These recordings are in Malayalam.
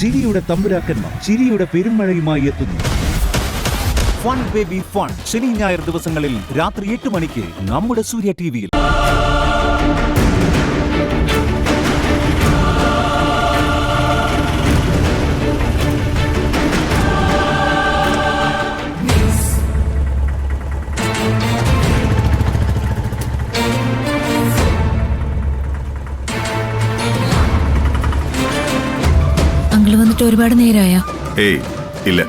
ചിരിയുടെ തമ്പുരാക്കന്മാർ ചിരിയുടെ പെരുമഴയുമായി എത്തുന്നു. ഫൺ ബേബി ഫൺ ശനി ഞായർ ദിവസങ്ങളിൽ രാത്രി 8 മണിക്ക് നമ്മുടെ സൂര്യ ടിവിയിൽ. അങ്കിള് വന്നിട്ട് ഒരുപാട് നേരമായോ? ഏയ് ഇല്ല.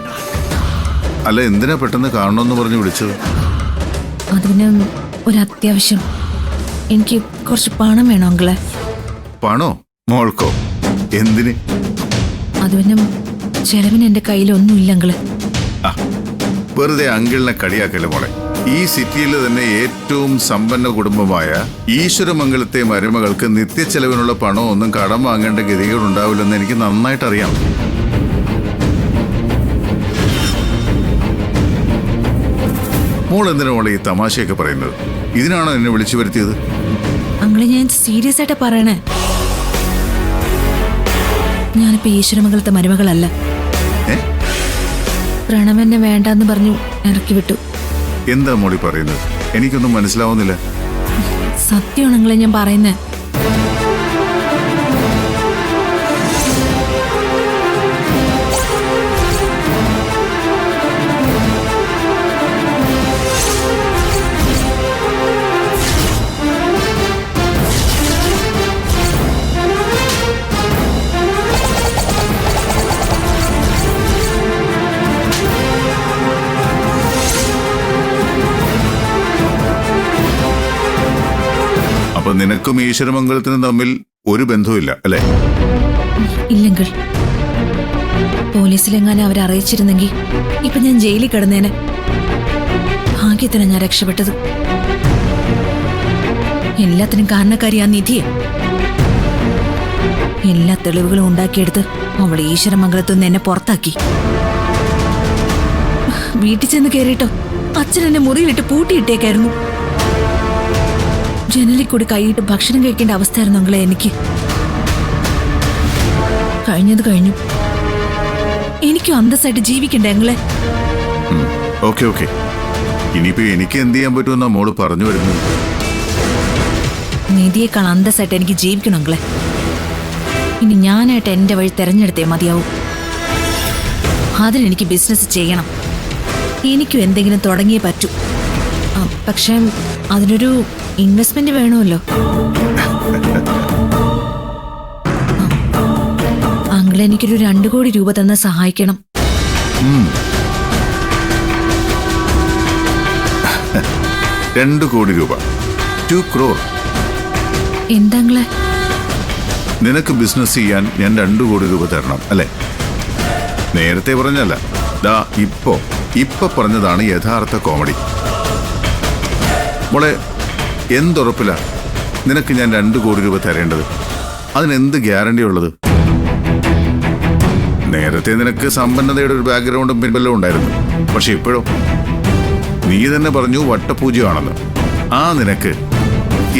അല്ല, എന്തിനാ പെട്ടെന്ന് കാണണമെന്ന് പറഞ്ഞു വിളിച്ചത്? അത് പിന്നെ ഒരു അത്യാവശ്യം. എനിക്ക് കുറച്ച് പണം വേണം അങ്കിളെ. പണോ? മോൾക്കോ? എന്തിന്? അത് പിന്നെ ചെലവിന് എന്റെ കയ്യിലൊന്നുമില്ല അങ്കിള്. വെറുതെ അങ്കിളിനെ കളിയാക്കല്ലേ മോളെ. ഈ സിറ്റിയിൽ തന്നെ ഏറ്റവും സമ്പന്ന കുടുംബമായ ഈശ്വരമംഗലത്തെ മരുമകൾക്ക് നിത്യച്ചെലവിനുള്ള പണം ഒന്നും കടം വാങ്ങേണ്ട ഗതികളുണ്ടാവില്ലെന്ന് എനിക്ക് നന്നായിട്ട് അറിയാം. മോൾ എന്തിനാ മോളെ ഈ തമാശയൊക്കെ പറയുന്നത്? ഇതിനാണോ എന്നെ വിളിച്ചു വരുത്തിയത്? അങ്കിളെ, ഞാൻ സീരിയസ് ആയിട്ട് പറയണേ. ഞാനിപ്പോ ഈശ്വരമംഗലത്തെ മരുമകളല്ല. പ്രണവെന്നെ വേണ്ടെന്ന് പറഞ്ഞു ഇറക്കി വിട്ടു. എന്താ മോളി പറയുന്നത്? എനിക്കൊന്നും മനസ്സിലാവുന്നില്ല. സത്യമാണെങ്കിലേ ഞാൻ പറയുന്നേ. അപ്പൊ നിനക്കും ഈശ്വരമംഗലത്തിനും തമ്മിൽ ഒരു ബന്ധവുമില്ല അല്ലേ? ഇല്ലെങ്കിൽ പോലീസിലെങ്ങാനും അവരെ അറിയിച്ചിരുന്നെങ്കിൽ ഇപ്പൊ ഞാൻ ജയിലിൽ കിടന്നേനെ. ഭാഗ്യത്തിനാ ഞാൻ രക്ഷപ്പെട്ടത്. എല്ലാത്തിനും കാരണക്കാരി ആ നിധിയെ. എല്ലാ തെളിവുകളും ഉണ്ടാക്കിയെടുത്ത് അവൾ ഈശ്വരമംഗലത്തുനിന്ന് എന്നെ പുറത്താക്കി. വീട്ടിൽ ചെന്ന് കയറിയിട്ടോ അച്ഛൻ എന്നെ മുറിയിലിട്ട് പൂട്ടിയിട്ടേക്കായിരുന്നു. ജനലിൽ കൂടി കൈയിട്ട് ഭക്ഷണം കഴിക്കേണ്ട അവസ്ഥയായിരുന്നു അങ്ങളെ എനിക്ക്. കഴിഞ്ഞത് കഴിഞ്ഞു. എനിക്കും അന്തസ്സായിട്ട് ജീവിക്കണ്ടേ അങ്ങളെ? ഓക്കെ ഓക്കെ, ഇനിയിപ്പോ എനിക്ക് എന്ത് ചെയ്യാൻ പറ്റുമെന്നാ മോള് പറഞ്ഞു വരുന്നത്? നിധിയേക്കാൾ അന്തസ്സായിട്ട് എനിക്ക് ജീവിക്കണം അങ്ങളെ. ഇനി ഞാനായിട്ട് എന്റെ വഴി തെരഞ്ഞെടുത്തേ മതിയാവും. അതിനെനിക്ക് ബിസിനസ് ചെയ്യണം. എനിക്കും എന്തെങ്കിലും തുടങ്ങിയേ പറ്റൂ. പക്ഷെ അതിനൊരു ഇൻവെസ്റ്റ്മെന്റ് വേണമല്ലോ. അങ്കിൾ എനിക്കൊരു 2 കോടി രൂപ തന്ന് സഹായിക്കണം. 2 കോടി രൂപ? 2 crore? എന്താങ്ങളെ? നിനക്ക് ബിസിനസ് ചെയ്യാൻ ഞാൻ 2 കോടി രൂപ തരണം അല്ലേ? നേരത്തെ പറഞ്ഞല്ല, ദാ ഇപ്പൊ പറഞ്ഞതാണ് യഥാർത്ഥ കോമഡി. മോളെ, എന്തുറപ്പില്ല നിനക്ക് ഞാൻ 2 കോടി രൂപ തരേണ്ടത്? അതിനെന്ത് ഗ്യാരണ്ടി ഉള്ളത്? നേരത്തെ നിനക്ക് സമ്പന്നതയുടെ ഒരു ബാക്ക്ഗ്രൗണ്ടും പിൻബലവും ഉണ്ടായിരുന്നു. പക്ഷെ ഇപ്പോഴോ? നീ തന്നെ പറഞ്ഞു വട്ടപൂജ്യമാണെന്ന്. ആ നിനക്ക്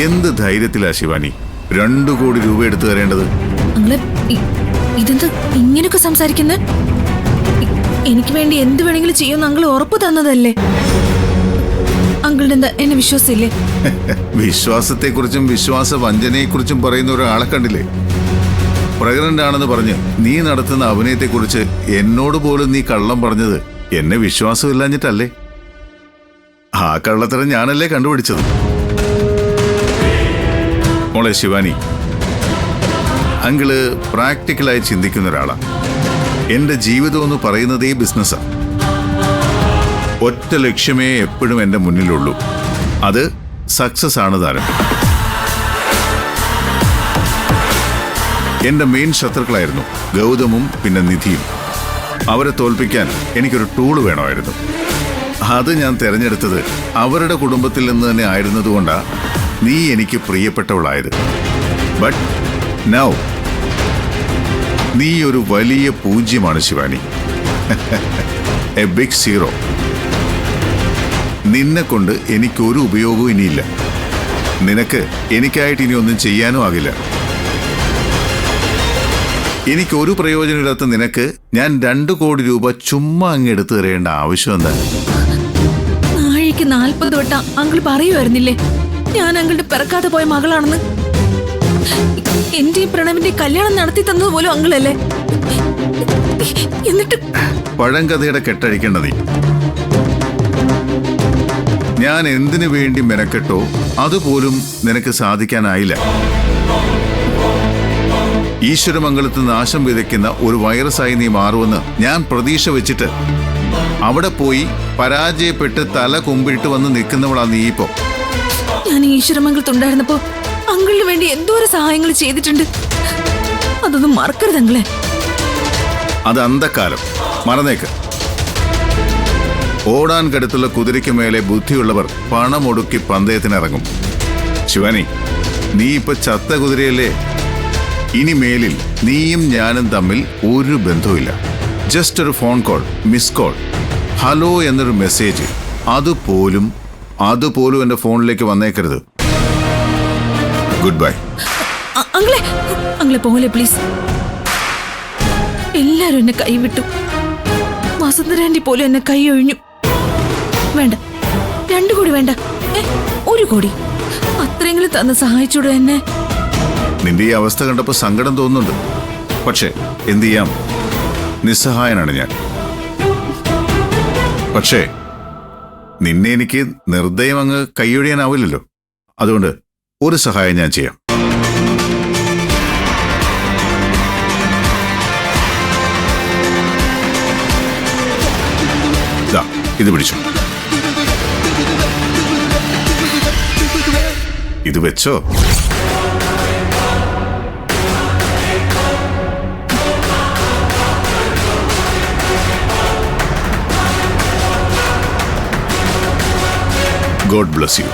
എന്ത് ധൈര്യത്തിലാ ശിവാനി 2 കോടി രൂപ എടുത്തു തരേണ്ടത്? ഇതെന്താ ഇങ്ങനെയൊക്കെ സംസാരിക്കുന്നത്? എനിക്ക് വേണ്ടി എന്ത് വേണമെങ്കിലും ചെയ്യുമെന്ന് അങ്കിൾ ഉറപ്പ് തന്നതല്ലേ? അങ്കിളിന്റെ എന്താ എന്നെ വിശ്വാസമില്ലേ? വിശ്വാസത്തെക്കുറിച്ചും വിശ്വാസ വഞ്ചനയെക്കുറിച്ചും പറയുന്ന ഒരാളെ കണ്ടില്ലേ? പ്രഗ്നന്റ് ആണെന്ന് പറഞ്ഞ് നീ നടത്തുന്ന അഭിനയത്തെക്കുറിച്ച് എന്നോട് പോലും നീ കള്ളം പറഞ്ഞത് എന്നെ വിശ്വാസമില്ലാഞ്ഞിട്ടല്ലേ? ആ കള്ളത്തരം ഞാനല്ലേ കണ്ടുപിടിച്ചത്. മോളെ ശിവാനി, അങ്കിള് പ്രാക്ടിക്കലായി ചിന്തിക്കുന്ന ഒരാളാ. എന്റെ ജീവിതം എന്ന് പറയുന്നതേ ബിസിനസ്സാ. ഒറ്റ ലക്ഷ്യമേ എപ്പോഴും എന്റെ മുന്നിലുള്ളൂ. അത് സക്സസ് ആണ് താരം. എന്റെ മെയിൻ ശത്രുക്കളായിരുന്നു ഗൗതമും പിന്നെ നിധിയും. അവരെ തോൽപ്പിക്കാൻ എനിക്കൊരു ടൂള് വേണമായിരുന്നു. അത് ഞാൻ തിരഞ്ഞെടുത്തത് അവരുടെ കുടുംബത്തിൽ നിന്ന് തന്നെ ആയിരുന്നതുകൊണ്ടാ നീ എനിക്ക് പ്രിയപ്പെട്ടവളായത്. ബട്ട് നൗ നീ ഒരു വലിയ പൂജ്യമാണ് ശിവാനി. A big zero. നിന്നെ കൊണ്ട് എനിക്കൊരു ഉപയോഗവും ഇനിയില്ല. നിനക്ക് എനിക്കായിട്ട് ഇനി ഒന്നും ചെയ്യാനും ആകില്ല. എനിക്കൊരു പ്രയോജനമില്ലാത്ത നിനക്ക് ഞാൻ 2 കോടി രൂപ ചുമ്മാ അങ്ങ് എടുത്തു തരേണ്ട ആവശ്യം എന്താ? നാഴിക്ക് 40 വട്ടം അങ്കിൾ പറയുമായിരുന്നില്ലേ ഞാൻ അങ്കിളുടെ പിറക്കാതെ പോയ മകളാണെന്ന്. എന്റെ പ്രണവിന്റെ കല്യാണം നടത്തി തന്നത് പോലും അങ്കിളല്ലേ. എന്നിട്ട് പഴങ്കഥയുടെ കെട്ടഴിക്കേണ്ട നീ. ഞാൻ എന്തിനു വേണ്ടി മെനക്കെട്ടോ അതുപോലും നിനക്ക് സാധിക്കാനായില്ല. ഈശ്വരമംഗലത്ത് നാശം വിതയ്ക്കുന്ന ഒരു വൈറസായി നീ മാറുമെന്ന് ഞാൻ പ്രതീക്ഷ വെച്ചിട്ട് അവിടെ പോയി പരാജയപ്പെട്ട് തല കുമ്പിട്ട് വന്ന് നിൽക്കുന്നവളാ നീ ഇപ്പോ. ഞാൻ ഈശ്വരമംഗലത്തുണ്ടായിരുന്നപ്പോ അങ്കിളിന് വേണ്ടി എന്തോരം സഹായങ്ങൾ ചെയ്തിട്ടുണ്ട്. അതൊന്നും മറക്കരുത് അങ്കിളെ. അത് അന്തക്കാലം, മറന്നേക്ക്. ഓടാൻ കടുത്തുള്ള കുതിരയ്ക്ക് മേലെ ബുദ്ധിയുള്ളവർ പണമൊടുക്കി പന്തയത്തിനിറങ്ങും. ശിവാനി, നീ ഇപ്പൊ ചത്ത കുതിരയല്ലേ. ഇനി മേലിൽ നീയും ഞാനും തമ്മിൽ ഒരു ബന്ധവുമില്ല. ജസ്റ്റ് ഒരു phone call, miss call, hello എന്നൊരു മെസ്സേജ്, അതുപോലും എന്റെ ഫോണിലേക്ക് വന്നേക്കരുത്. Good bye. അങ്കിളെ പോലെ പ്ലീസ്. എല്ലാരും എന്നെ കൈവിട്ടു. വസുന്ധരാന്റി പോലും എന്നെ കൈ ഒഴിഞ്ഞു. വേണ്ട, 2 കോടി വേണ്ട, 1 കോടി അത്രയെങ്കിലും തന്ന് സഹായിച്ചൂടെ എന്നെ. നിന്റെ ഈ അവസ്ഥ കണ്ടപ്പോ സങ്കടം തോന്നുന്നുണ്ട്. പക്ഷേ എന്ത് ചെയ്യാം, നിസ്സഹായനാണ് ഞാൻ. പക്ഷേ നിന്നെ എനിക്ക് നിർദ്ദയം അങ്ങ് കൈയൊഴിയാനാവില്ലല്ലോ. അതുകൊണ്ട് ഒരു സഹായം ഞാൻ ചെയ്യാം. ഇത് പിടിച്ചു. ഇത് വെച്ചോ. God bless you.